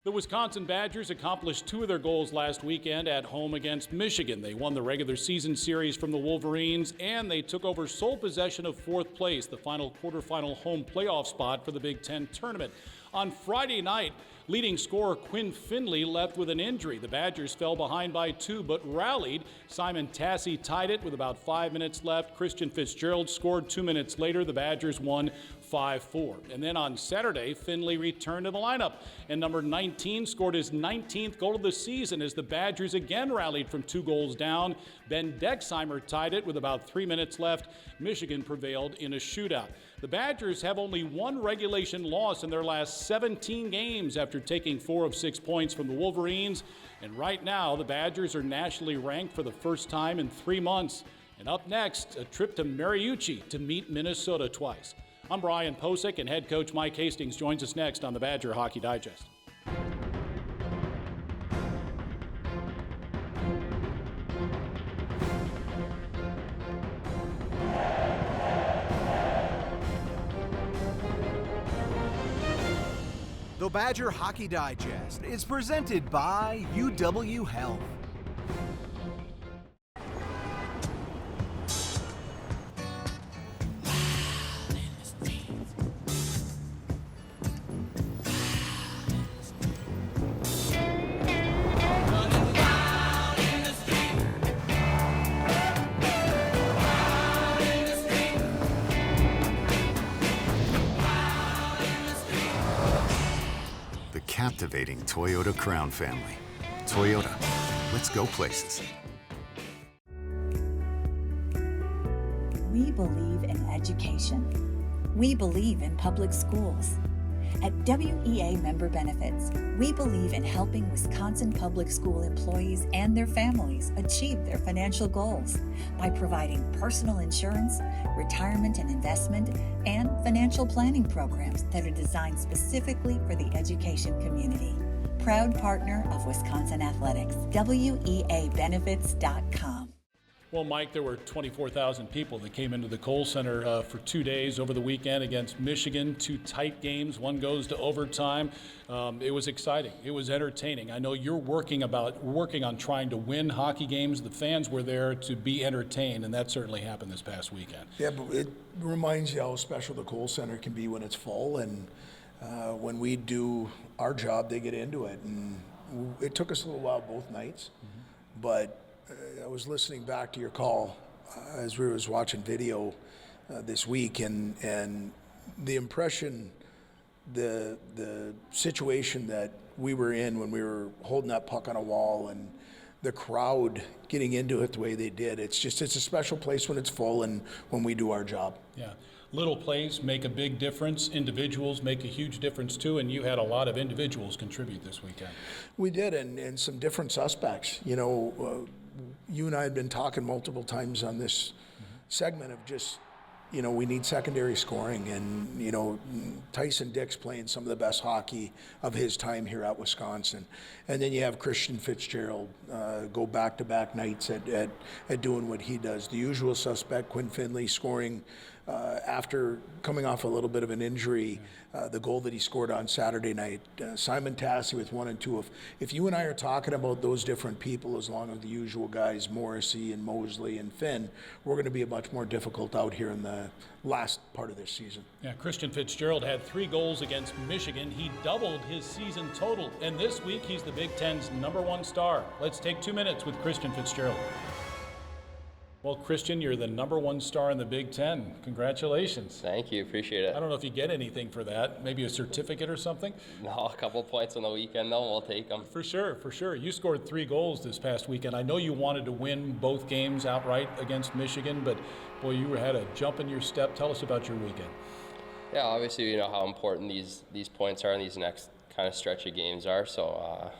The Wisconsin Badgers accomplished two of their goals last weekend at home against Michigan. They won the regular season series from the Wolverines, and they took over sole possession of fourth place, the final quarterfinal home playoff spot for the Big Ten tournament. On Friday night, leading scorer Quinn Finley left with an injury. The Badgers fell behind by 2 but rallied. Simon Tassi tied it with about 5 minutes left. Christian Fitzgerald scored 2 minutes later. The Badgers won 5-4. And then on Saturday, Finley returned to the lineup, and number 19 scored his 19th goal of the season as the Badgers again rallied from 2 goals down. Ben Dexheimer tied it with about 3 minutes left. Michigan prevailed in a shootout. The Badgers have only one regulation loss in their last 17 games after taking 4 of 6 points from the Wolverines. And right now, the Badgers are nationally ranked for the first time in 3 months. And up next, a trip to Mariucci to meet Minnesota twice. I'm Brian Posick, and head coach Mike Hastings joins us next on the Badger Hockey Digest. The Badger Hockey Digest is presented by UW Health. Captivating Toyota Crown family. Toyota, let's go places. We believe in education. We believe in public schools. At WEA Member Benefits, we believe in helping Wisconsin public school employees and their families achieve their financial goals by providing personal insurance, retirement and investment, and financial planning programs that are designed specifically for the education community. Proud partner of Wisconsin Athletics, WEAbenefits.com. Well, Mike, there were 24,000 people that came into the Kohl Center for 2 days over the weekend against Michigan. 2 tight games. One goes to overtime. It was exciting. It was entertaining. I know you're working on trying to win hockey games. The fans were there to be entertained, and that certainly happened this past weekend. Yeah, but it reminds you how special the Kohl Center can be when it's full, and when we do our job, they get into it. And it took us a little while both nights, but I was listening back to your call as we was watching video this week, and the impression, the situation that we were in when we were holding that puck on a wall, and the crowd getting into it the way they did. It's a special place when it's full and when we do our job. Yeah. Little plays make a big difference. Individuals make a huge difference too, and you had a lot of individuals contribute this weekend. We did, and some different suspects. You know, you and I had been talking multiple times on this segment of just, you know, we need secondary scoring, and, you know, Tyson Dick's playing some of the best hockey of his time here at Wisconsin. And then you have Christian Fitzgerald go back-to-back nights at doing what he does. The usual suspect, Quinn Finley, scoring after coming off a little bit of an injury, the goal that he scored on Saturday night. Simon Tassi with 1 and 2. If you and I are talking about those different people, as long as the usual guys, Morrissey and Mosley and Finn, we're going to be much more difficult out here in the last part of this season. Yeah, Christian Fitzgerald had 3 goals against Michigan. He doubled his season total, and this week he's the Big Ten's #1 star. Let's take 2 minutes with Christian Fitzgerald. Well, Christian, you're the #1 star in the Big Ten. Congratulations. Thank you. Appreciate it. I don't know if you get anything for that. Maybe a certificate or something? No, a couple points on the weekend, though. We'll take them. For sure. You scored 3 goals this past weekend. I know you wanted to win both games outright against Michigan, but, boy, you had a jump in your step. Tell us about your weekend. Yeah, obviously, you know how important these points are and these next kind of stretch of games are. So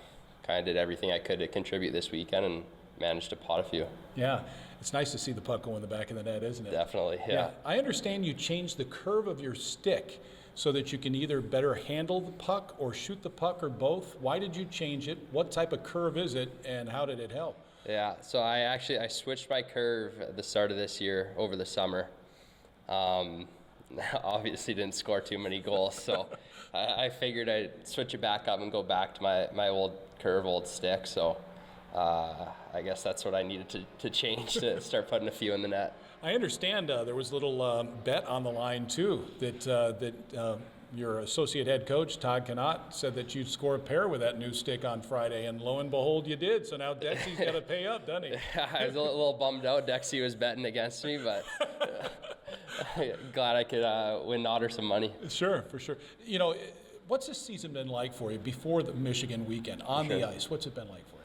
kind of did everything I could to contribute this weekend and managed to pot a few. Yeah. It's nice to see the puck go in the back of the net, isn't it? Definitely, yeah. I understand you changed the curve of your stick so that you can either better handle the puck or shoot the puck or both. Why did you change it? What type of curve is it, and how did it help? Yeah, so I switched my curve at the start of this year over the summer. obviously didn't score too many goals, so I figured I'd switch it back up and go back to my old curve, old stick. So I guess that's what I needed to change to start putting a few in the net. I understand there was a little bet on the line too that your associate head coach, Todd Connaught, said that you'd score a pair with that new stick on Friday, and lo and behold, you did. So now Dexy's got to pay up, doesn't he? I was a little bummed out. Dexy was betting against me, but glad I could win Otter some money. Sure, for sure. You know, what's this season been like for you before the Michigan weekend on the ice? What's it been like for you?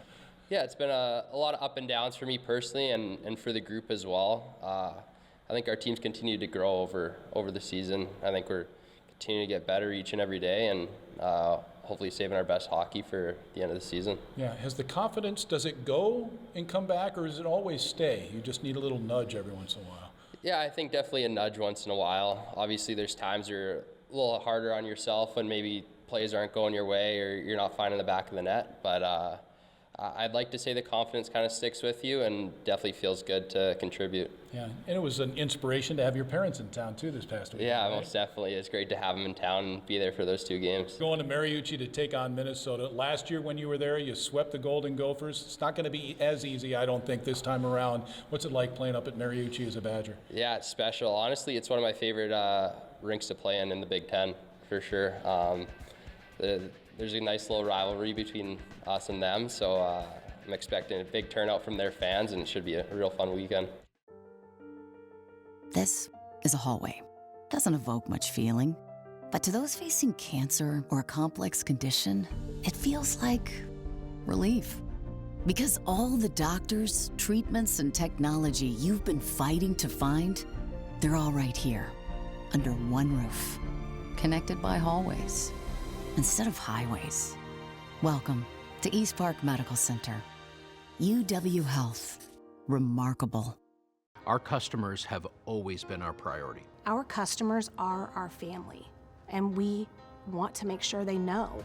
Yeah, it's been a lot of up and downs for me personally and for the group as well. I think our team's continued to grow over the season. I think we're continuing to get better each and every day, and hopefully saving our best hockey for the end of the season. Yeah, has the confidence, does it go and come back, or does it always stay? You just need a little nudge every once in a while. Yeah, I think definitely a nudge once in a while. Obviously, there's times you're a little harder on yourself when maybe plays aren't going your way or you're not finding the back of the net, but I'd like to say the confidence kind of sticks with you and definitely feels good to contribute. Yeah, and it was an inspiration to have your parents in town too this past week. Yeah, right? most definitely. It's great to have them in town and be there for those 2 games. Going to Mariucci to take on Minnesota. Last year when you were there, you swept the Golden Gophers. It's not going to be as easy, I don't think, this time around. What's it like playing up at Mariucci as a Badger? Yeah, it's special. Honestly, it's one of my favorite rinks to play in the Big Ten, for sure. There's a nice little rivalry between us and them, so I'm expecting a big turnout from their fans, and it should be a real fun weekend. This is a hallway. Doesn't evoke much feeling, but to those facing cancer or a complex condition, it feels like relief. Because all the doctors, treatments, and technology you've been fighting to find, they're all right here, under one roof, connected by hallways instead of highways. Welcome to East Park Medical Center. UW Health. Remarkable. Our customers have always been our priority. Our customers are our family, and we want to make sure they know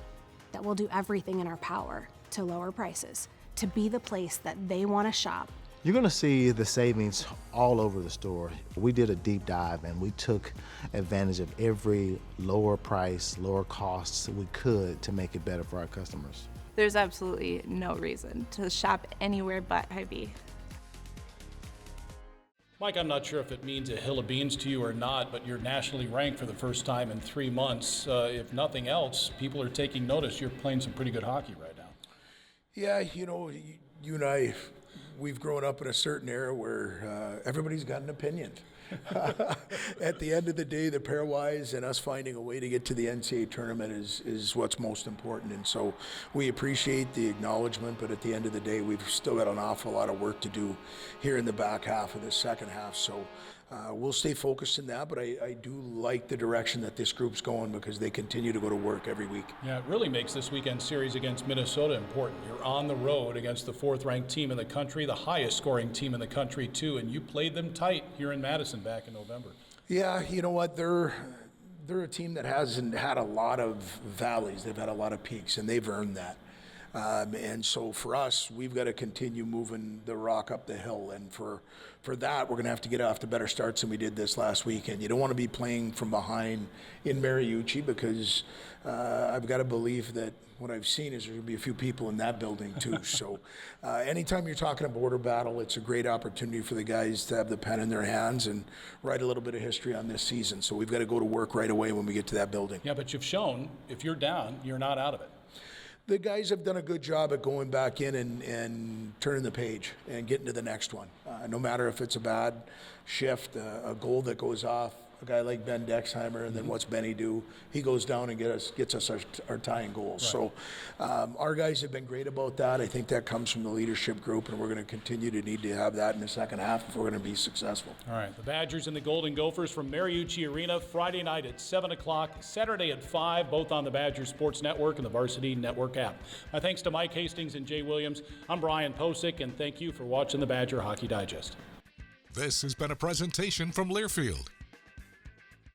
that we'll do everything in our power to lower prices, to be the place that they want to shop. You're going to see the savings all over the store. We did a deep dive and we took advantage of every lower price, lower costs we could to make it better for our customers. There's absolutely no reason to shop anywhere but Hy-Vee. Mike, I'm not sure if it means a hill of beans to you or not, but you're nationally ranked for the first time in 3 months. If nothing else, people are taking notice. You're playing some pretty good hockey right now. Yeah, you know, you and I, we've grown up in a certain era where everybody's got an opinion. At the end of the day, the pairwise and us finding a way to get to the NCAA tournament is what's most important. And so we appreciate the acknowledgement, but at the end of the day, we've still got an awful lot of work to do here in the back half of the second half. So we'll stay focused in that, but I do like the direction that this group's going because they continue to go to work every week. Yeah, it really makes this weekend series against Minnesota important. You're on the road against the 4th-ranked team in the country, the highest-scoring team in the country, too, and you played them tight here in Madison back in November. Yeah, you know what? They're a team that hasn't had a lot of valleys. They've had a lot of peaks, and they've earned that. And so for us, we've got to continue moving the rock up the hill. And for that, we're going to have to get off to better starts than we did this last weekend. You don't want to be playing from behind in Mariucci because I've got to believe that what I've seen is there's going to be a few people in that building too. So anytime you're talking a border battle, it's a great opportunity for the guys to have the pen in their hands and write a little bit of history on this season. So we've got to go to work right away when we get to that building. Yeah, but you've shown if you're down, you're not out of it. The guys have done a good job at going back in and turning the page and getting to the next one. No matter if it's a bad shift, a goal that goes off, a guy like Ben Dexheimer, and then what's Benny do? He goes down and gets us our tying goals. Right. So our guys have been great about that. I think that comes from the leadership group, and we're going to continue to need to have that in the second half if we're going to be successful. All right, the Badgers and the Golden Gophers from Mariucci Arena, Friday night at 7 o'clock, Saturday at 5, both on the Badgers Sports Network and the Varsity Network app. My thanks to Mike Hastings and Jay Williams. I'm Brian Posick, and thank you for watching the Badger Hockey Digest. This has been a presentation from Learfield,